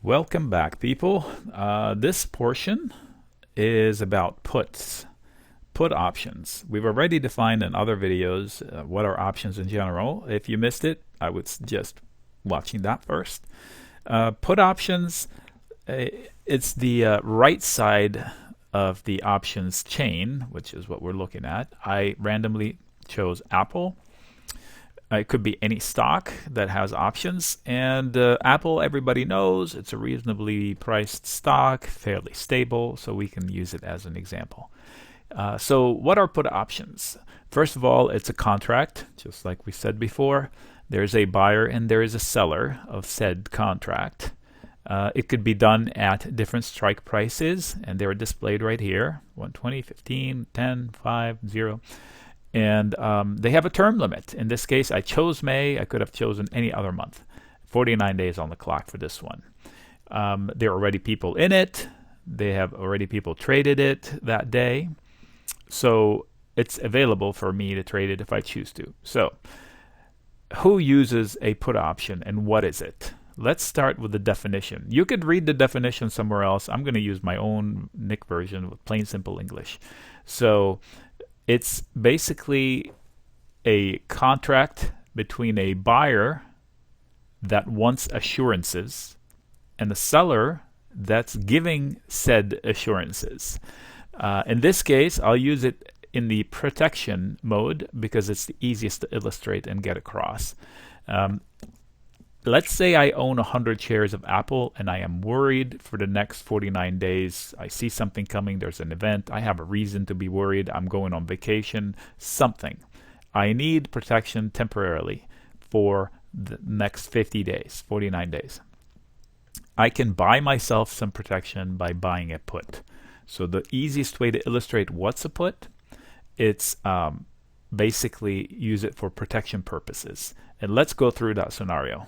Welcome back, people. This portion is about puts, put options. We've already defined in other videos what are options in general. If you missed it, I would suggest watching that first. Put options, it's the right side of the options chain, which is what we're looking at. I randomly chose Apple. It could be any stock that has options, and Apple, everybody knows, it's a reasonably priced stock, fairly stable, so we can use it as an example. So what are put options? First of all, it's a contract, just like we said before. There's a buyer and there is a seller of said contract. It could be done at different strike prices, and they're displayed right here, 120, 15, 10, 5, 0. And they have a term limit. In this case, I chose May. I could have chosen any other month. 49 days on the clock for this one. There are already people in it. They have already people traded it that day. So it's available for me to trade it if I choose to. So who uses a put option and what is it? Let's start with the definition. You could read the definition somewhere else. I'm going to use my own Nick version with plain simple English. So it's basically a contract between a buyer that wants assurances and the seller that's giving said assurances. In this case, I'll use it in the protection mode because it's the easiest to illustrate and get across. Let's say I own 100 shares of Apple and I am worried for the next 49 days. I see something coming, there's an event, I have a reason to be worried, I'm going on vacation, something. I need protection temporarily for the next 50 days, 49 days. I can buy myself some protection by buying a put. So the easiest way to illustrate what's a put, it's basically use it for protection purposes. And let's go through that scenario.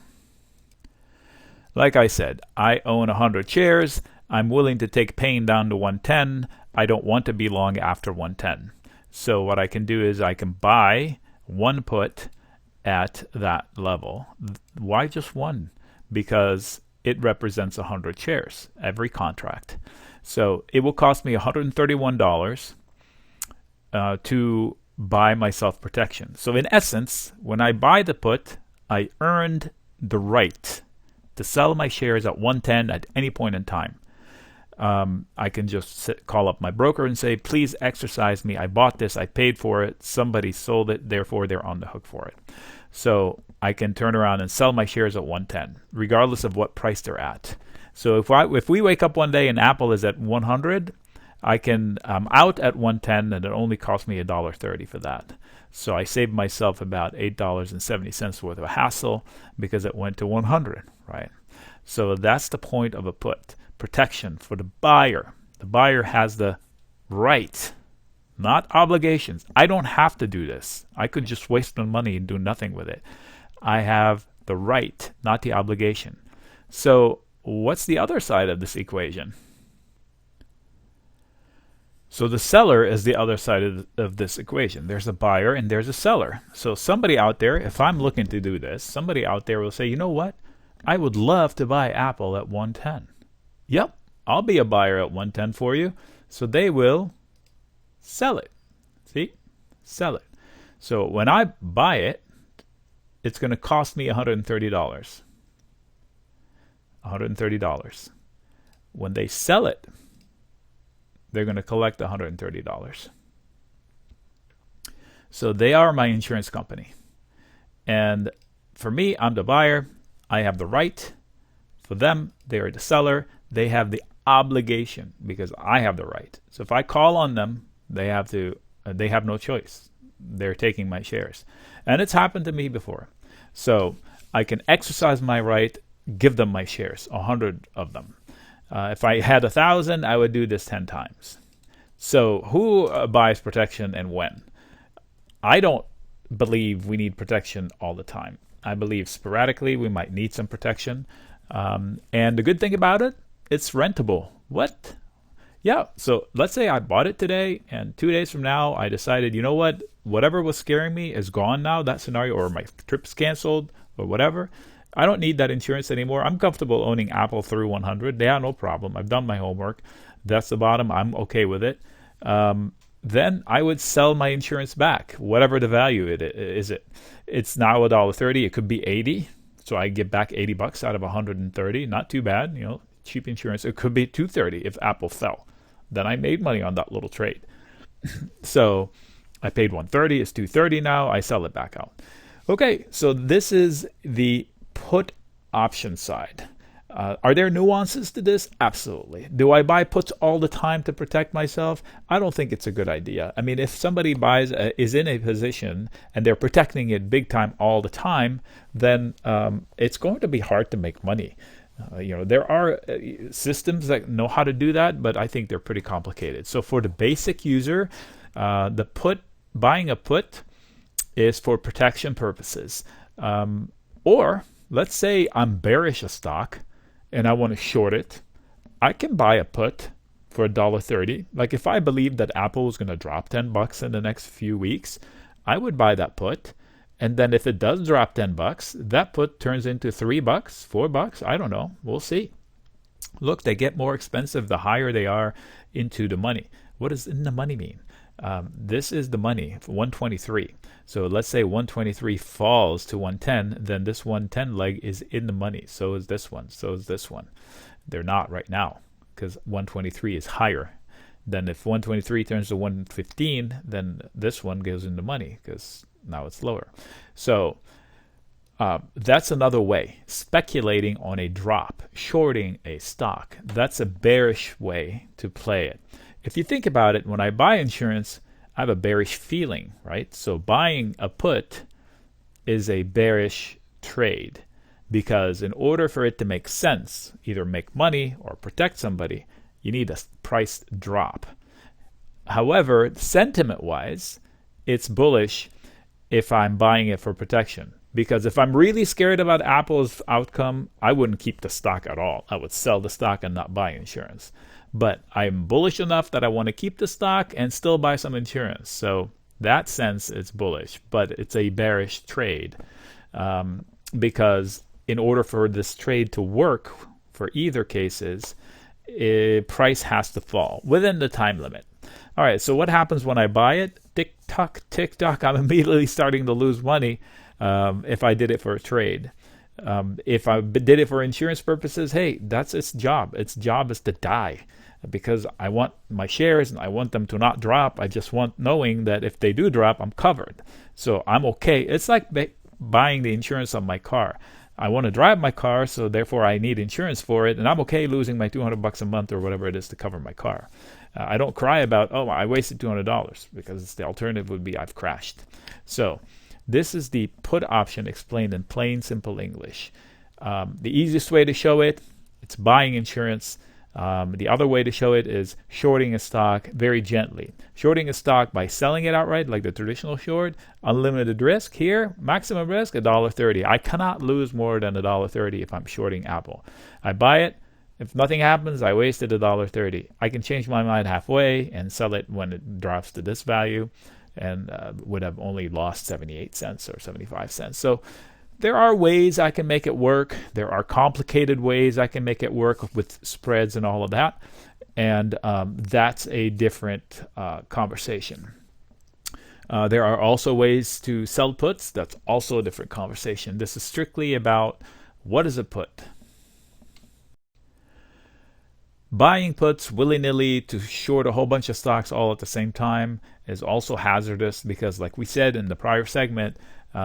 Like I said, I own 100 shares. I'm willing to take pain down to 110. I don't want to be long after 110. So what I can do is I can buy one put at that level. Why just one? Because it represents 100 shares, every contract. So it will cost me $131 to buy myself protection. So in essence, when I buy the put, I earned the right to sell my shares at 110 at any point in time. I can just call up my broker and say, please exercise me. I bought this. I paid for it. Somebody sold it. Therefore, they're on the hook for it. So I can turn around and sell my shares at 110, regardless of what price they're at. So if we wake up one day and Apple is at 100, I'm out at 110, and it only cost me $1.30 for that. So I saved myself about $8.70 worth of hassle because it went to 100, right? So that's the point of a put. Protection for the buyer. The buyer has the right, not obligations. I don't have to do this. I could just waste my money and do nothing with it. I have the right, not the obligation. So what's the other side of this equation? So the seller is the other side of this equation. There's a buyer and there's a seller. So somebody out there, if I'm looking to do this, somebody out there will say, you know what? I would love to buy Apple at 110. Yep, I'll be a buyer at 110 for you. So they will sell it. See? Sell it. So when I buy it, it's going to cost me $130. $130. When they sell it, they're going to collect $130. So they are my insurance company. And for me, I'm the buyer. I have the right. For them, they are the seller. They have the obligation because I have the right. So if I call on them, they have no choice. They're taking my shares. And it's happened to me before. So I can exercise my right, give them my shares, 100 of them. If I had 1,000, I would do this 10 times. So who buys protection and when? I don't believe we need protection all the time. I believe sporadically we might need some protection. And the good thing about it, it's rentable. What? Yeah, so let's say I bought it today and 2 days from now I decided, you know what? Whatever was scaring me is gone now, that scenario, or my trip's canceled or whatever. I don't need that insurance anymore. I'm comfortable owning Apple through 100. Yeah, no problem. I've done my homework. That's the bottom. I'm okay with it. Then I would sell my insurance back, whatever the value is. It's now $1.30. It could be 80. So I get back $80 out of 130. Not too bad, cheap insurance. It could be 230 if Apple fell. Then I made money on that little trade. So I paid 130. It's 230 now. I sell it back out. Okay, so this is the put option side. Are there nuances to this? Absolutely. Do I buy puts all the time to protect myself? I don't think it's a good idea. I mean, if somebody is in a position and they're protecting it big time all the time, then it's going to be hard to make money. There are systems that know how to do that, but I think they're pretty complicated. So for the basic user, buying a put is for protection purposes. Or let's say I'm bearish a stock and I want to short it. I can buy a put for $1.30. Like if I believe that Apple is going to drop $10 in the next few weeks, I would buy that put. And then if it does drop $10, that put turns into $3, $4. I don't know. We'll see. Look, they get more expensive the higher they are into the money. What does in the money mean? This is the money, 123. So let's say 123 falls to 110, then this 110 leg is in the money. So is this one. So is this one. They're not right now because 123 is higher. Then if 123 turns to 115, then this one goes in the money because now it's lower. So that's another way. Speculating on a drop, shorting a stock. That's a bearish way to play it. If you think about it, when I buy insurance, I have a bearish feeling, right? So buying a put is a bearish trade because in order for it to make sense, either make money or protect somebody, you need a price drop. However, sentiment-wise, it's bullish if I'm buying it for protection. Because if I'm really scared about Apple's outcome, I wouldn't keep the stock at all. I would sell the stock and not buy insurance. But I'm bullish enough that I want to keep the stock and still buy some insurance. So that sense, it's bullish, but it's a bearish trade because in order for this trade to work for either cases, price has to fall within the time limit. All right, so what happens when I buy it? Tick-tock, tick-tock, I'm immediately starting to lose money if I did it for a trade. If I did it for insurance purposes, hey, that's its job. Its job is to die because I want my shares and I want them to not drop. I just want knowing that if they do drop, I'm covered. So I'm okay. It's like buying the insurance on my car. I want to drive my car, so therefore I need insurance for it, and I'm okay losing my $200 a month or whatever it is to cover my car. I don't cry about, oh, I wasted $200 because the alternative would be I've crashed. So this is the put option explained in plain, simple English. The easiest way to show it, it's buying insurance. The other way to show it is shorting a stock very gently. Shorting a stock by selling it outright, like the traditional short, unlimited risk. Here, maximum risk, $1.30. I cannot lose more than $1.30 if I'm shorting Apple. I buy it. If nothing happens, I wasted $1.30. I can change my mind halfway and sell it when it drops to this value and would have only lost 78 cents or 75 cents. So there are ways I can make it work. There are complicated ways I can make it work with spreads and all of that. And that's a different conversation. There are also ways to sell puts. That's also a different conversation. This is strictly about what is a put. Buying puts willy-nilly to short a whole bunch of stocks all at the same time is also hazardous because, like we said in the prior segment,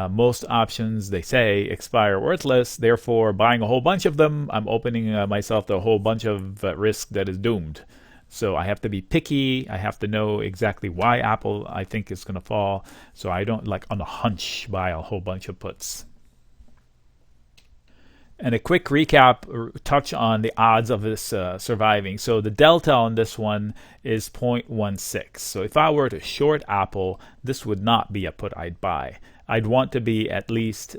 most options, they say, expire worthless. Therefore, buying a whole bunch of them, I'm opening myself to a whole bunch of risk that is doomed. So I have to be picky. I have to know exactly why Apple, I think, is going to fall. So I don't, like on a hunch, buy a whole bunch of puts. And a quick recap, touch on the odds of this surviving. So the delta on this one is 0.16. So if I were to short Apple, this would not be a put I'd buy. I'd want to be at least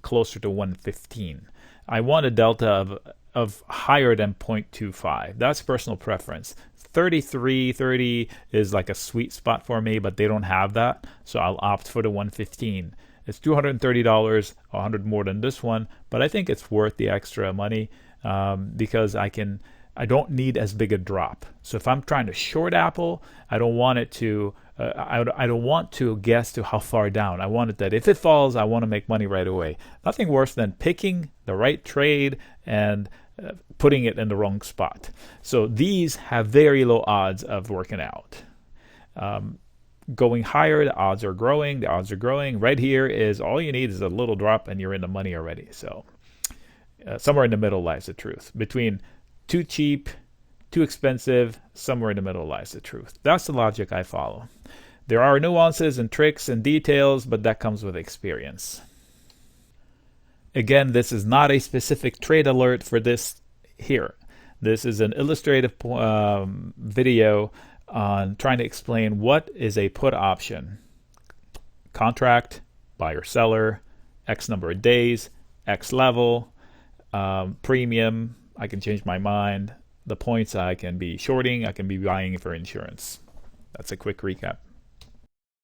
closer to 115. I want a delta of higher than 0.25. That's personal preference. 30 is like a sweet spot for me, but they don't have that. So I'll opt for the 115. It's $230, 100 more than this one, but I think it's worth the extra money because I don't need as big a drop. So if I'm trying to short Apple, I don't want it to I don't want to guess to how far down. I want it that if it falls, I want to make money right away. Nothing worse than picking the right trade and putting it in the wrong spot. So these have very low odds of working out. Going higher, the odds are growing. The odds are growing. Right here is all you need is a little drop and you're in the money already. So somewhere in the middle lies the truth. Between too cheap, too expensive, somewhere in the middle lies the truth. That's the logic I follow. There are nuances and tricks and details, but that comes with experience. Again, this is not a specific trade alert for this here. This is an illustrative video on trying to explain what is a put option. Contract, buyer seller, X number of days, X level, premium, I can change my mind. The points I can be shorting, I can be buying for insurance. That's a quick recap.